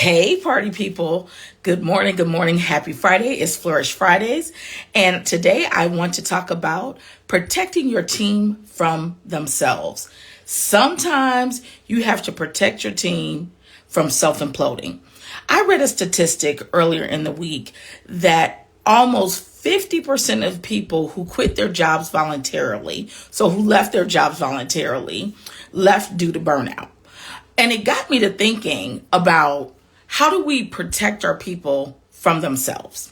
Hey, party people. Good morning. Good morning. Happy Friday. It's Flourish Fridays. And today I want to talk about protecting your team from themselves. Sometimes you have to protect your team from self-imploding. I read a statistic earlier in the week that almost 50% of people who quit their jobs voluntarily, so who left their jobs voluntarily, left due to burnout. And it got me to thinking about how do we protect our people from themselves?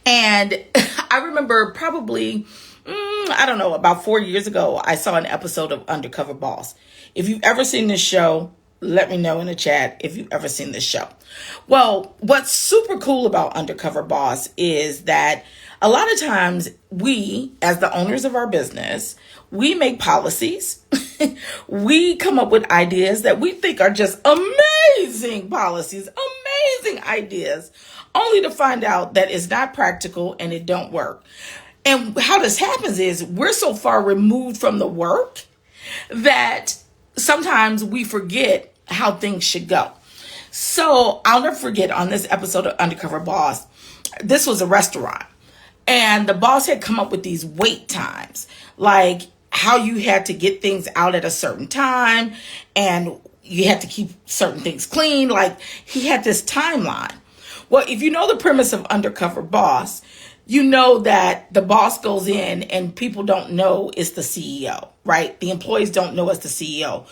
And I remember probably, about 4 years ago, I saw an episode of Undercover Boss. If you've ever seen this show, let me know in the chat if you've ever seen this show. Well, what's super cool about Undercover Boss is that a lot of times we, as the owners of our business, we make policies. We come up with ideas that we think are just amazing policies, amazing ideas, only to find out that it's not practical and it don't work. And how this happens is we're so far removed from the work that sometimes we forget how things should go. So I'll never forget on this episode of Undercover Boss, this was a restaurant. And the boss had come up with these wait times, like how you had to get things out at a certain time and you had to keep certain things clean. Like he had this timeline. Well, if you know the premise of Undercover Boss, you know that the boss goes in and people don't know it's the CEO, right? The employees don't know it's the CEO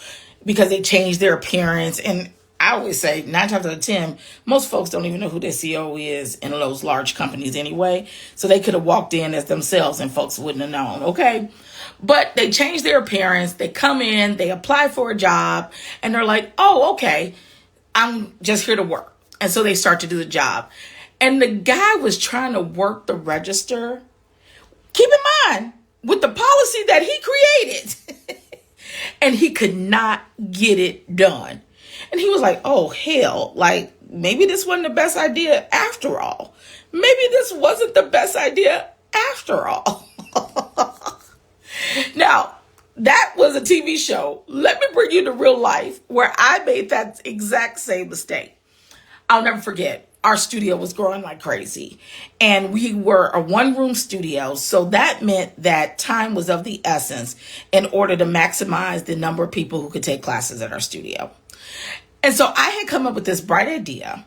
because they change their appearance. And I always say 9 times out of 10, most folks don't even know who their CEO is in those large companies anyway. So they could have walked in as themselves and folks wouldn't have known, okay? But they change their appearance. They come in, they apply for a job, and they're like, oh, okay, I'm just here to work. And so they start to do the job. And the guy was trying to work the register, keep in mind, with the policy that he created. And he could not get it done. And he was like, oh, hell, like maybe this wasn't the best idea after all. Maybe this wasn't the best idea after all. Now, that was a TV show. Let me bring you to real life where I made that exact same mistake. I'll never forget. Our studio was growing like crazy and we were a 1-room studio. So that meant that time was of the essence in order to maximize the number of people who could take classes at our studio. And so I had come up with this bright idea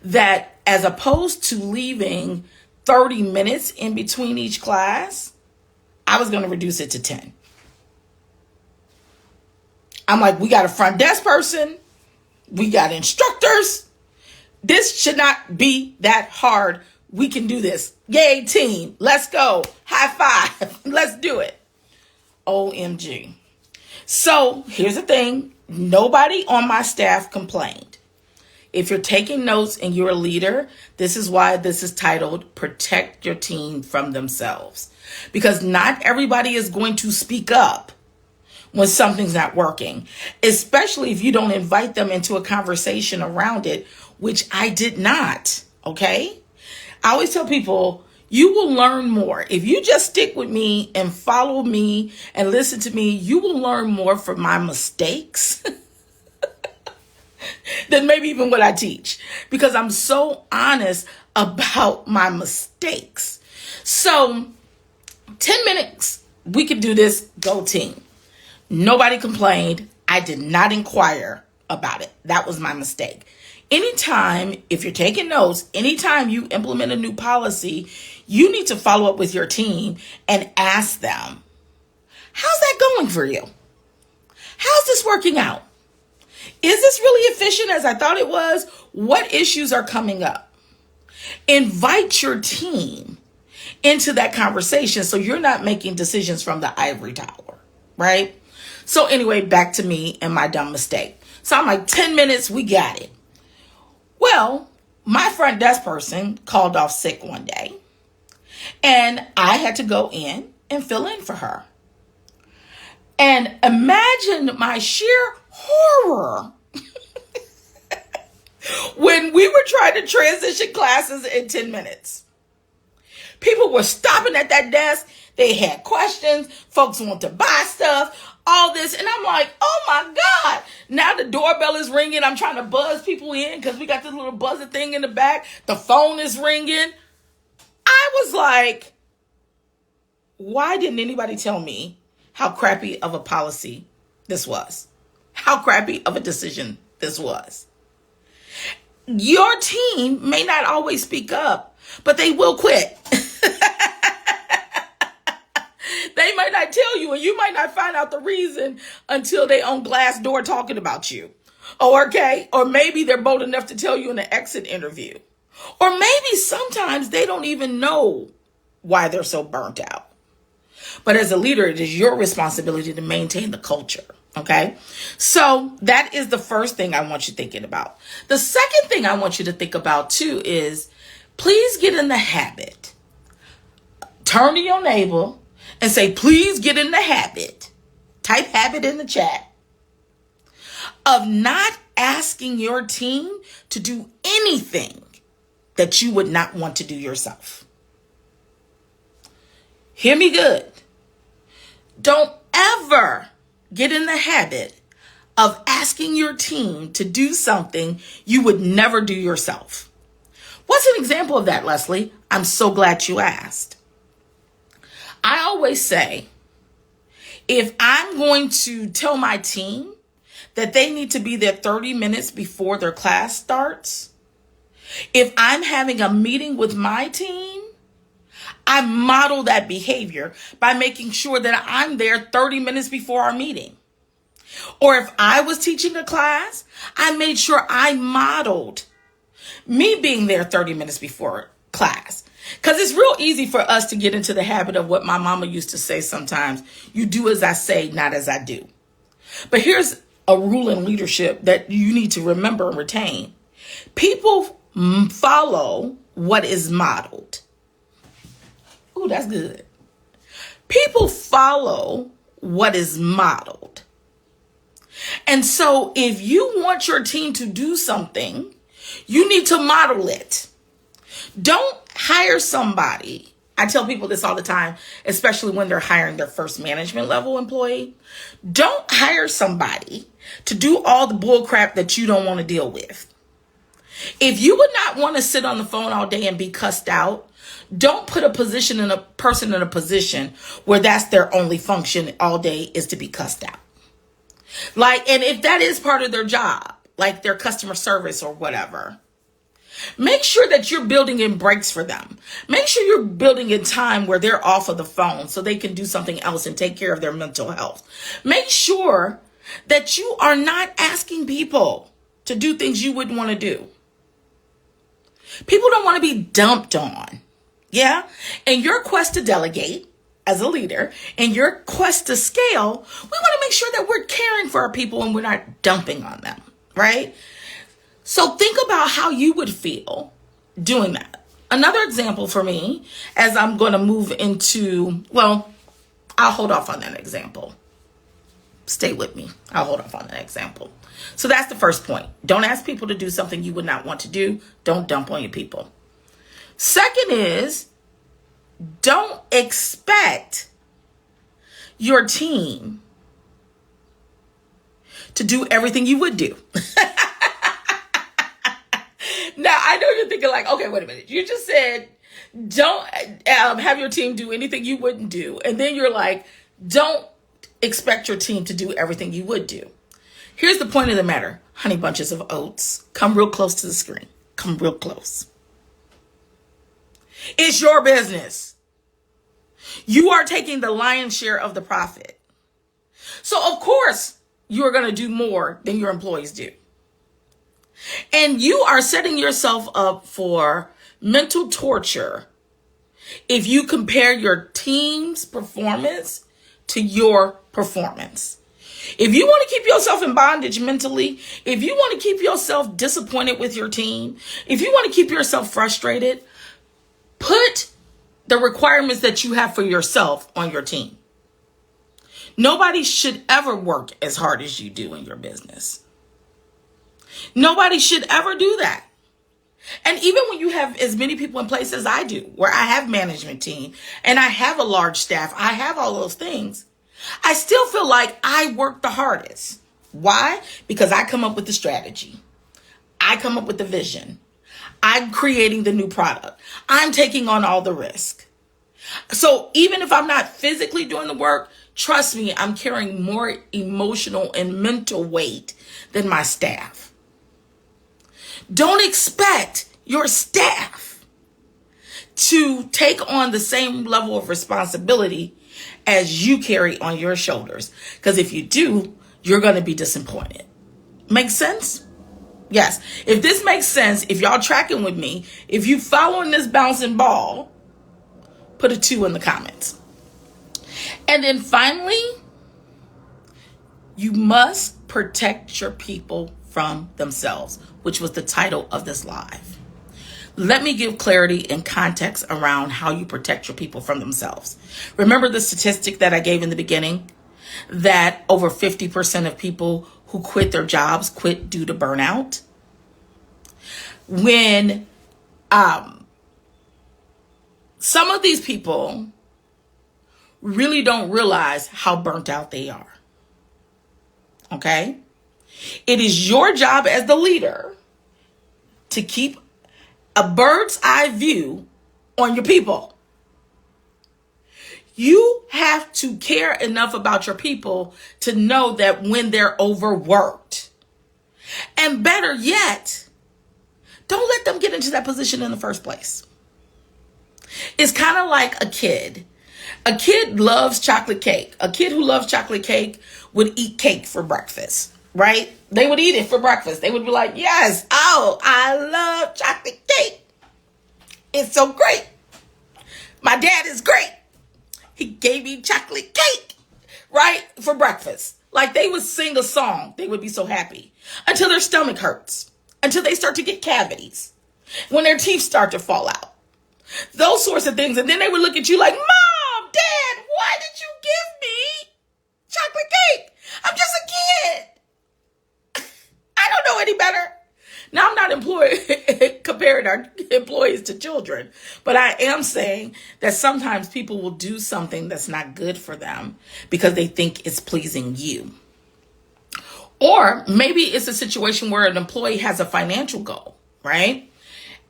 that as opposed to leaving 30 minutes in between each class, I was going to reduce it to 10. I'm like, we got a front desk person. We got instructors. This should not be that hard. We can do this. Yay, team. Let's go. High five. Let's do it. OMG. So here's the thing. Nobody on my staff complained. If you're taking notes and you're a leader, this is why this is titled Protect Your Team from Themselves. Because not everybody is going to speak up when something's not working, especially if you don't invite them into a conversation around it, which I did not, okay? I always tell people, you will learn more. If you just stick with me and follow me and listen to me, you will learn more from my mistakes than maybe even what I teach, because I'm so honest about my mistakes. So 10 minutes, we can do this, go team. Nobody complained. I did not inquire about it. That was my mistake. Anytime, if you're taking notes, anytime you implement a new policy, you need to follow up with your team and ask them, how's that going for you? How's this working out? Is this really efficient as I thought it was? What issues are coming up? Invite your team into that conversation so you're not making decisions from the ivory tower, right? So anyway, back to me and my dumb mistake. So I'm like, 10 minutes, we got it. Well, my front desk person called off sick one day, and I had to go in and fill in for her. And imagine my sheer horror when we were trying to transition classes in 10 minutes. People were stopping at that desk. They had questions. Folks want to buy stuff. all this. And I'm like, oh my God. Now the doorbell is ringing. I'm trying to buzz people in because we got this little buzzer thing in the back. The phone is ringing. I was like, why didn't anybody tell me how crappy of a policy this was? How crappy of a decision this was? Your team may not always speak up, but they will quit. They might not tell you, and you might not find out the reason until they on Glassdoor talking about you. Oh, okay. Or maybe they're bold enough to tell you in the exit interview. Or maybe sometimes they don't even know why they're so burnt out. But as a leader, it is your responsibility to maintain the culture. Okay. So that is the first thing I want you thinking about. The second thing I want you to think about too is please get in the habit. Turn to your neighbor and say, please get in the habit. Type habit in the chat of not asking your team to do anything that you would not want to do yourself. Hear me good. Don't ever get in the habit of asking your team to do something you would never do yourself. What's an example of that, Leslie? I'm so glad you asked. I always say, if I'm going to tell my team that they need to be there 30 minutes before their class starts, if I'm having a meeting with my team, I model that behavior by making sure that I'm there 30 minutes before our meeting. Or if I was teaching a class, I made sure I modeled me being there 30 minutes before class. Because it's real easy for us to get into the habit of what my mama used to say sometimes. You do as I say, not as I do. But here's a rule in leadership that you need to remember and retain. People follow what is modeled. Ooh, that's good. People follow what is modeled. And so if you want your team to do something, you need to model it. Don't hire somebody. I tell people this all the time, especially when they're hiring their first management level employee. Don't hire somebody to do all the bull crap that you don't want to deal with. If you would not want to sit on the phone all day and be cussed out, don't put a person in a position where that's their only function all day is to be cussed out. And if that is part of their job, like their customer service or whatever, make sure that you're building in breaks for them. Make sure you're building in time where they're off of the phone so they can do something else and take care of their mental health. Make sure that you are not asking people to do things you wouldn't want to do. People don't want to be dumped on. Yeah. And your quest to delegate as a leader and your quest to scale, we want to make sure that we're caring for our people and we're not dumping on them. Right. So think about how you would feel doing that. Another example for me, as I'm going to move into, I'll hold off on that example. Stay with me. I'll hold off on that example. So that's the first point. Don't ask people to do something you would not want to do. Don't dump on your people. Second is, don't expect your team to do everything you would do. Now, I know you're thinking like, okay, wait a minute. You just said, don't have your team do anything you wouldn't do. And then you're like, don't expect your team to do everything you would do. Here's the point of the matter. Honey bunches of oats. Come real close to the screen. Come real close. It's your business. You are taking the lion's share of the profit. So, of course, you're going to do more than your employees do. And you are setting yourself up for mental torture if you compare your team's performance to your performance. If you want to keep yourself in bondage mentally, if you want to keep yourself disappointed with your team, if you want to keep yourself frustrated, put the requirements that you have for yourself on your team. Nobody should ever work as hard as you do in your business. Nobody should ever do that. And even when you have as many people in place as I do, where I have management team and I have a large staff, I have all those things, I still feel like I work the hardest. Why? Because I come up with the strategy. I come up with the vision. I'm creating the new product. I'm taking on all the risk. So even if I'm not physically doing the work, trust me, I'm carrying more emotional and mental weight than my staff. Don't expect your staff to take on the same level of responsibility as you carry on your shoulders. Because if you do, you're going to be disappointed. Make sense? Yes. If this makes sense, if y'all tracking with me, if you following this bouncing ball, put a 2 in the comments. And then finally, you must protect your people from themselves, which was the title of this live. Let me give clarity and context around how you protect your people from themselves. Remember the statistic that I gave in the beginning, that over 50% of people who quit their jobs quit due to burnout? When some of these people really don't realize how burnt out they are. Okay? It is your job as the leader to keep a bird's eye view on your people. You have to care enough about your people to know that when they're overworked, and better yet, don't let them get into that position in the first place. It's kind of like a kid. A kid loves chocolate cake. A kid who loves chocolate cake would eat cake for breakfast, right? They would eat it for breakfast. They would be like, yes, oh, I love chocolate cake. It's so great. My dad is great. He gave me chocolate cake, right, for breakfast. Like they would sing a song. They would be so happy until their stomach hurts, until they start to get cavities, when their teeth start to fall out. Those sorts of things. And then they would look at you like, Mom, Dad, why did you give me chocolate cake? I'm just a kid. I don't know any better. Now, I'm not comparing our employees to children, but I am saying that sometimes people will do something that's not good for them because they think it's pleasing you. Or maybe it's a situation where an employee has a financial goal, right?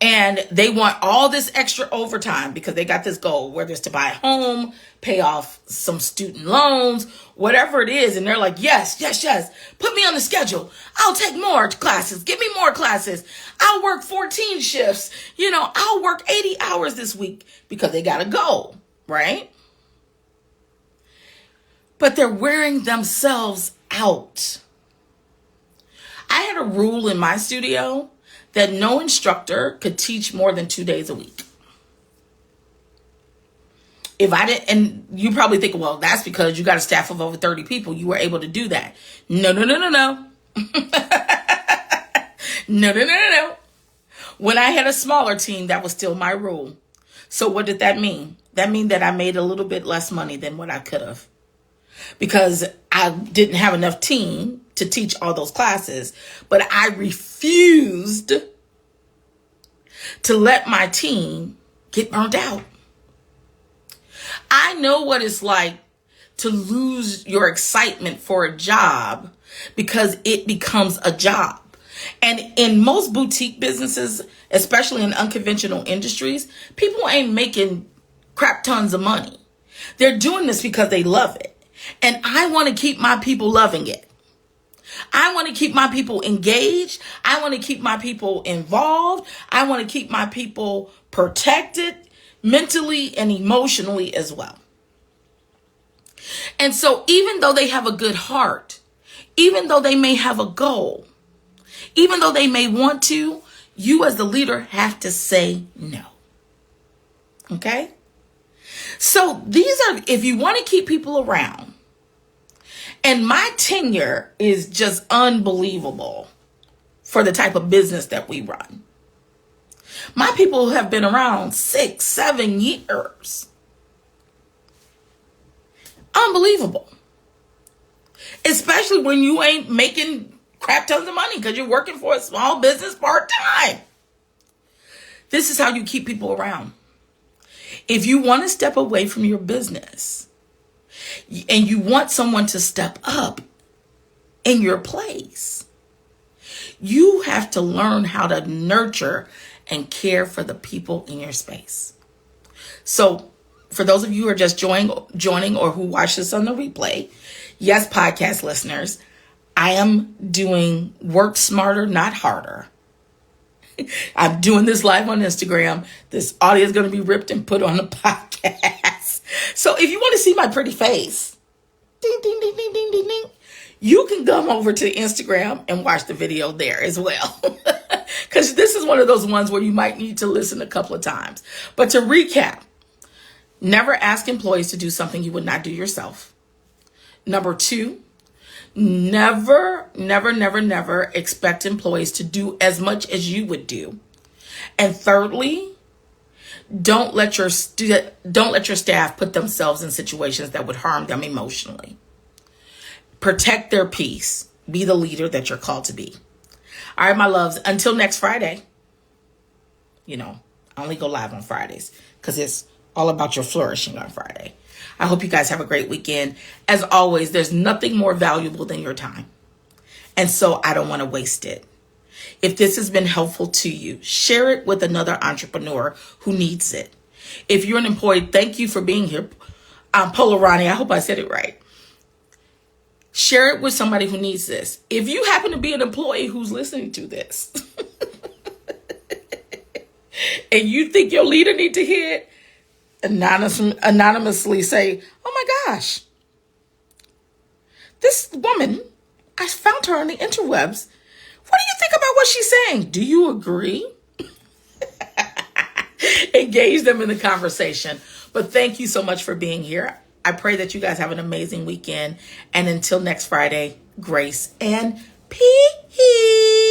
And they want all this extra overtime because they got this goal, whether it's to buy a home, pay off some student loans, whatever it is. And they're like, yes, yes, yes. Put me on the schedule. I'll take more classes. Give me more classes. I'll work 14 shifts. I'll work 80 hours this week because they got a goal, right? But they're wearing themselves out. I had a rule in my studio that no instructor could teach more than 2 days a week. If I didn't, and you probably think, well, that's because you got a staff of over 30 people. You were able to do that. No. No. When I had a smaller team, that was still my rule. So what did that mean? That mean that I made a little bit less money than what I could have, because I didn't have enough team to teach all those classes, but I refused to let my team get burnt out. I know what it's like to lose your excitement for a job because it becomes a job. And in most boutique businesses, especially in unconventional industries, people ain't making crap tons of money. They're doing this because they love it. And I want to keep my people loving it. I want to keep my people engaged. I want to keep my people involved. I want to keep my people protected mentally and emotionally as well. And so even though they have a good heart, even though they may have a goal, even though they may want to, you as the leader have to say no. Okay? So these are, if you want to keep people around, and my tenure is just unbelievable for the type of business that we run. My people have been around 6-7 years. Unbelievable. Especially when you ain't making crap tons of money because you're working for a small business part-time. This is how you keep people around. If you want to step away from your business, and you want someone to step up in your place. You have to learn how to nurture and care for the people in your space. So for those of you who are just joining or who watch this on the replay, yes, podcast listeners, I am doing work smarter, not harder. I'm doing this live on Instagram. This audio is going to be ripped and put on the podcast. So if you want to see my pretty face, ding, ding, ding, ding, ding, ding, ding, you can come over to Instagram and watch the video there as well. Because this is one of those ones where you might need to listen a couple of times. But to recap, never ask employees to do something you would not do yourself. Number 2, never expect employees to do as much as you would do. And thirdly, don't let your staff put themselves in situations that would harm them emotionally. Protect their peace. Be the leader that you're called to be. All right, my loves, until next Friday. I only go live on Fridays because it's all about your flourishing on Friday. I hope you guys have a great weekend. As always, there's nothing more valuable than your time. And so I don't want to waste it. If this has been helpful to you, share it with another entrepreneur who needs it. If you're an employee, thank you for being here. Polarani, I hope I said it right. Share it with somebody who needs this. If you happen to be an employee who's listening to this and you think your leader needs to hear it, anonymously say, oh my gosh, this woman, I found her on the interwebs. What do you think about what she's saying? Do you agree? Engage them in the conversation. But thank you so much for being here. I pray that you guys have an amazing weekend. And until next Friday, grace and peace.